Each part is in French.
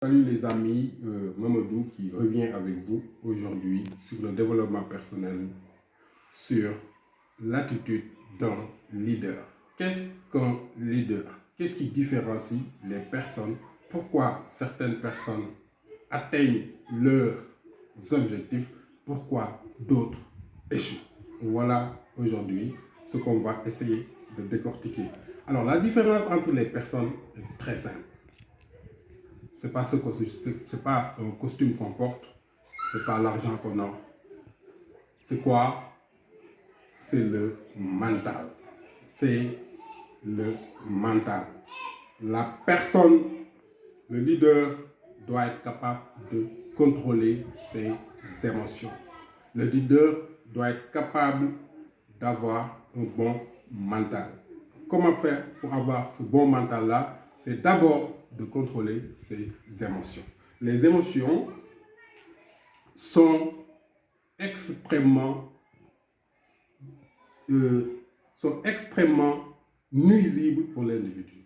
Salut les amis, Mamadou qui revient avec vous aujourd'hui sur le développement personnel, sur l'attitude d'un leader. Qu'est-ce qu'un leader? Qu'est-ce qui différencie les personnes? Pourquoi certaines personnes atteignent leurs objectifs? Pourquoi d'autres échouent? Voilà aujourd'hui ce qu'on va essayer de décortiquer. Alors la différence entre les personnes est très simple. C'est pas un costume qu'on porte, c'est pas l'argent qu'on a. C'est quoi? C'est le mental. C'est le mental. La personne, le leader, doit être capable de contrôler ses émotions. Le leader doit être capable d'avoir un bon mental. Comment faire pour avoir ce bon mental-là? C'est d'abord de contrôler ses émotions. Les émotions sont extrêmement, nuisibles pour l'individu.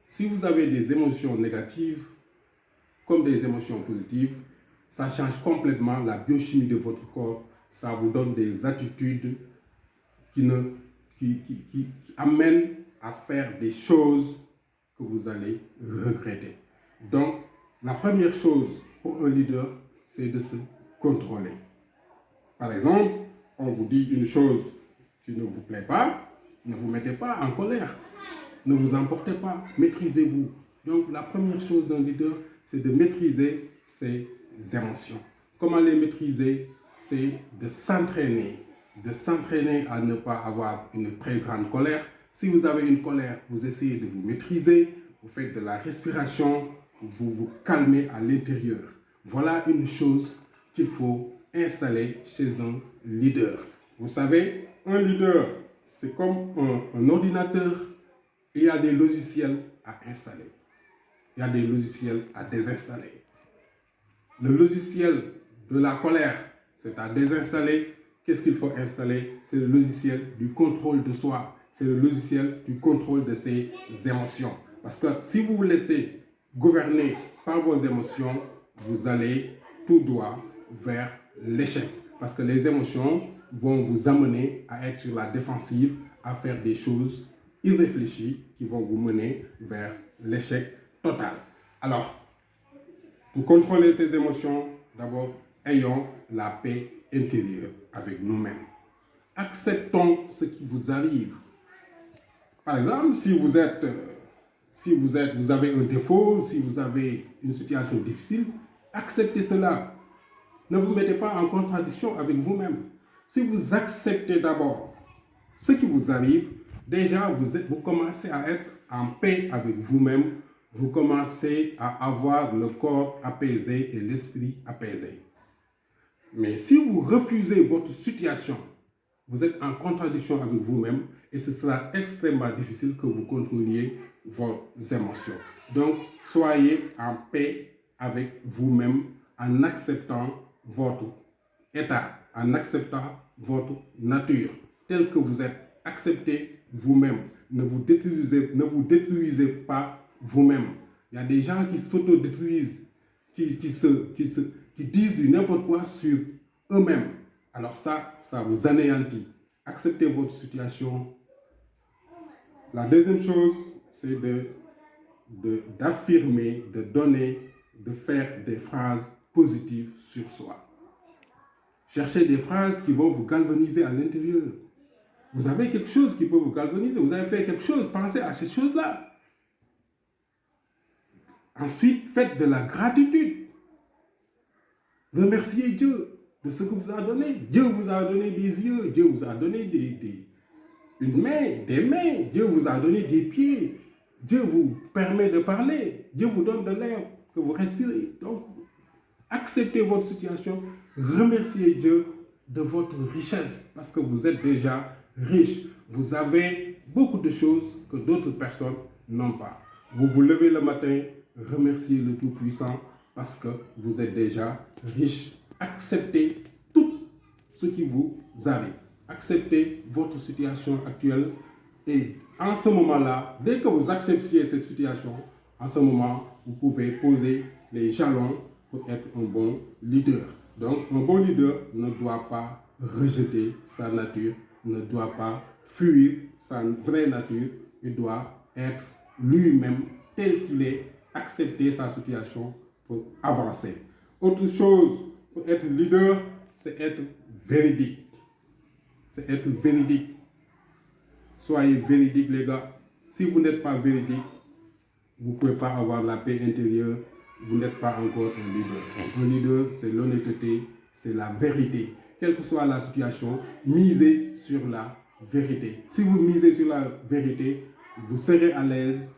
Si vous avez des émotions négatives comme des émotions positives, ça change complètement la biochimie de votre corps. Ça vous donne des attitudes qui amènent à faire des choses que vous allez regretter. Donc, la première chose pour un leader, c'est de se contrôler. Par exemple, on vous dit une chose qui ne vous plaît pas, ne vous mettez pas en colère. Ne vous emportez pas, maîtrisez-vous. Donc, la première chose d'un leader, c'est de maîtriser ses émotions. Comment les maîtriser? C'est de s'entraîner à ne pas avoir une très grande colère. Si vous avez une colère, vous essayez de vous maîtriser, vous faites de la respiration, vous vous calmez à l'intérieur. Voilà une chose qu'il faut installer chez un leader. Vous savez, un leader, c'est comme un ordinateur. Il y a des logiciels à installer. Il y a des logiciels à désinstaller. Le logiciel de la colère, c'est à désinstaller. Qu'est-ce qu'il faut installer? C'est le logiciel du contrôle de soi. C'est le logiciel du contrôle de ses émotions. Parce que si vous vous laissez gouverner par vos émotions, vous allez tout droit vers l'échec. Parce que les émotions vont vous amener à être sur la défensive, à faire des choses irréfléchis qui vont vous mener vers l'échec total. Alors, pour contrôler ces émotions, d'abord, ayons la paix intérieure avec nous-mêmes. Acceptons ce qui vous arrive. Par exemple, si vous avez un défaut, si vous avez une situation difficile, acceptez cela. Ne vous mettez pas en contradiction avec vous-même. Si vous acceptez d'abord ce qui vous arrive, déjà, vous commencez à être en paix avec vous-même. Vous commencez à avoir le corps apaisé et l'esprit apaisé. Mais si vous refusez votre situation, vous êtes en contradiction avec vous-même et ce sera extrêmement difficile que vous contrôliez vos émotions. Donc, soyez en paix avec vous-même en acceptant votre état, en acceptant votre nature telle que vous êtes. Acceptez vous-même. Ne vous détruisez pas vous-même. Il y a des gens qui s'auto-détruisent, qui disent du n'importe quoi sur eux-mêmes. Alors ça vous anéantit. Acceptez votre situation. La deuxième chose, c'est d'affirmer, de donner, de faire des phrases positives sur soi. Cherchez des phrases qui vont vous galvaniser à l'intérieur. Vous avez quelque chose qui peut vous galvaniser. Vous avez fait quelque chose, pensez à cette chose-là. Ensuite, faites de la gratitude. Remerciez Dieu de ce que vous a donné. Dieu vous a donné des yeux, Dieu vous a donné une main, des mains, Dieu vous a donné des pieds, Dieu vous permet de parler, Dieu vous donne de l'air que vous respirez. Donc, acceptez votre situation, remerciez Dieu de votre richesse parce que vous êtes déjà riche. Vous avez beaucoup de choses que d'autres personnes n'ont pas. Vous vous levez le matin, remerciez le Tout-Puissant parce que vous êtes déjà riche. Acceptez tout ce qui vous arrive. Acceptez votre situation actuelle et en ce moment-là, dès que vous acceptiez cette situation, en ce moment, vous pouvez poser les jalons pour être un bon leader. Donc, un bon leader ne doit pas rejeter sa nature, ne doit pas fuir sa vraie nature. Il doit être lui-même tel qu'il est, accepter sa situation pour avancer. Autre chose pour être leader, c'est être véridique. C'est être véridique. Soyez véridique, les gars. Si vous n'êtes pas véridique, vous ne pouvez pas avoir la paix intérieure. Vous n'êtes pas encore un leader. Un leader, c'est l'honnêteté, c'est la vérité. Quelle que soit la situation, misez sur la vérité. Si vous misez sur la vérité, vous serez à l'aise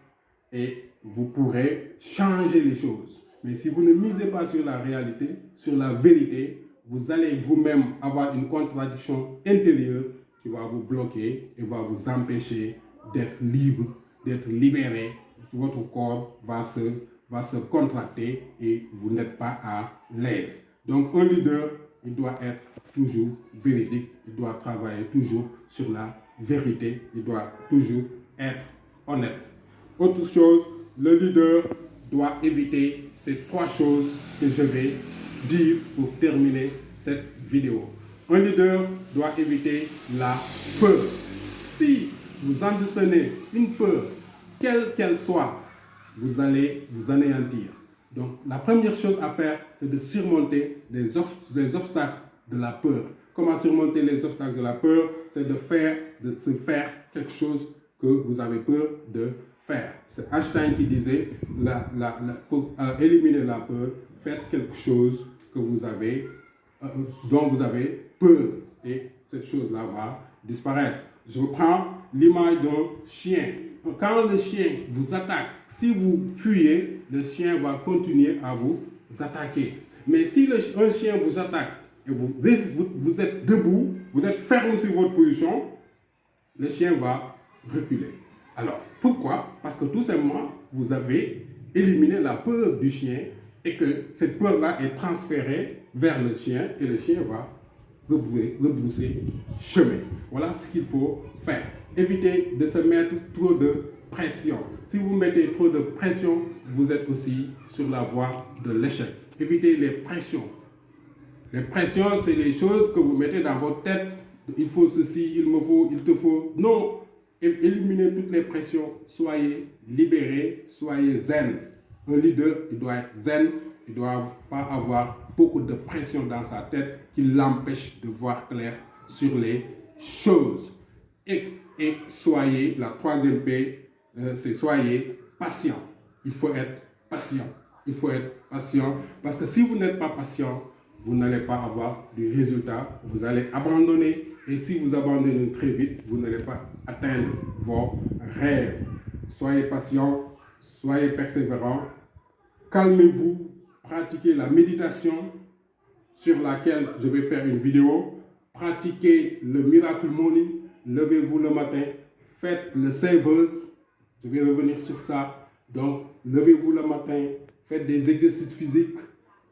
et vous pourrez changer les choses. Mais si vous ne misez pas sur la réalité, sur la vérité, vous allez vous-même avoir une contradiction intérieure qui va vous bloquer et va vous empêcher d'être libre, d'être libéré. Votre corps va se contracter et vous n'êtes pas à l'aise. Donc un leader, il doit être toujours véridique, il doit travailler toujours sur la vérité, il doit toujours être honnête. Autre chose, le leader doit éviter ces 3 choses que je vais dire pour terminer cette vidéo. Un leader doit éviter la peur. Si vous entretenez une peur, quelle qu'elle soit, vous allez vous anéantir. Donc, la première chose à faire, c'est de surmonter les obstacles de la peur. Comment surmonter les obstacles de la peur? C'est de se faire quelque chose que vous avez peur de faire. C'est Einstein qui disait, pour éliminer la peur, faites quelque chose que dont vous avez peur. Et cette chose-là va disparaître. Je reprends l'image d'un chien. Quand le chien vous attaque, si vous fuyez, le chien va continuer à vous attaquer. Mais si un chien vous attaque et vous êtes debout, vous êtes ferme sur votre position, le chien va reculer. Alors, pourquoi? Parce que tout simplement, vous avez éliminé la peur du chien et que cette peur-là est transférée vers le chien et le chien va rebrousser chemin. Voilà ce qu'il faut faire. Évitez de se mettre trop de pression. Si vous mettez trop de pression, vous êtes aussi sur la voie de l'échec. Évitez les pressions. Les pressions, c'est les choses que vous mettez dans votre tête. Il faut ceci, il me faut, il te faut. Non, éliminez toutes les pressions. Soyez libérés, soyez zen. Un leader, il doit être zen. Il ne doit pas avoir beaucoup de pression dans sa tête qui l'empêche de voir clair sur les choses. Et soyez, la troisième P, c'est soyez patient. Il faut être patient. Il faut être patient parce que si vous n'êtes pas patient, vous n'allez pas avoir du résultat. Vous allez abandonner et si vous abandonnez très vite, vous n'allez pas atteindre vos rêves. Soyez patient, soyez persévérant, calmez-vous, pratiquez la méditation sur laquelle je vais faire une vidéo. Pratiquez le Miracle Morning. Levez-vous le matin. Faites le Savers. Je vais revenir sur ça. Donc, levez-vous le matin. Faites des exercices physiques.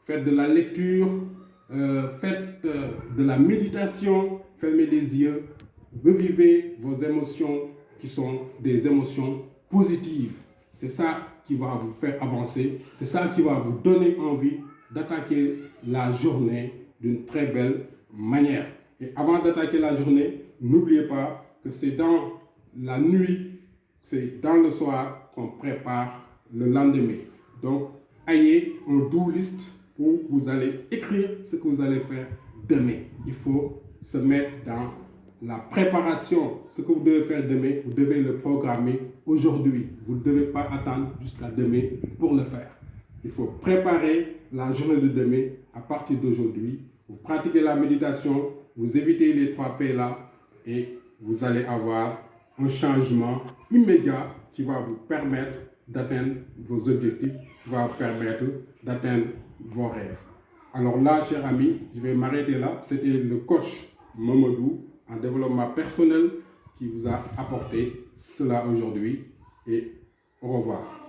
Faites de la lecture. Faites de la méditation. Fermez les yeux. Revivez vos émotions qui sont des émotions positives. C'est ça qui va vous faire avancer. C'est ça qui va vous donner envie d'attaquer la journée d'une très belle manière. Et avant d'attaquer la journée, n'oubliez pas que c'est dans la nuit, c'est dans le soir qu'on prépare le lendemain. Donc, ayez un do list où vous allez écrire ce que vous allez faire demain. Il faut se mettre dans la préparation. Ce que vous devez faire demain, vous devez le programmer aujourd'hui. Vous ne devez pas attendre jusqu'à demain pour le faire. Il faut préparer la journée de demain à partir d'aujourd'hui. Vous pratiquez la méditation, vous évitez les 3 P là et vous allez avoir un changement immédiat qui va vous permettre d'atteindre vos objectifs, qui va vous permettre d'atteindre vos rêves. Alors là, chers amis, je vais m'arrêter là. C'était le coach Mamadou en développement personnel qui vous a apporté cela aujourd'hui et au revoir.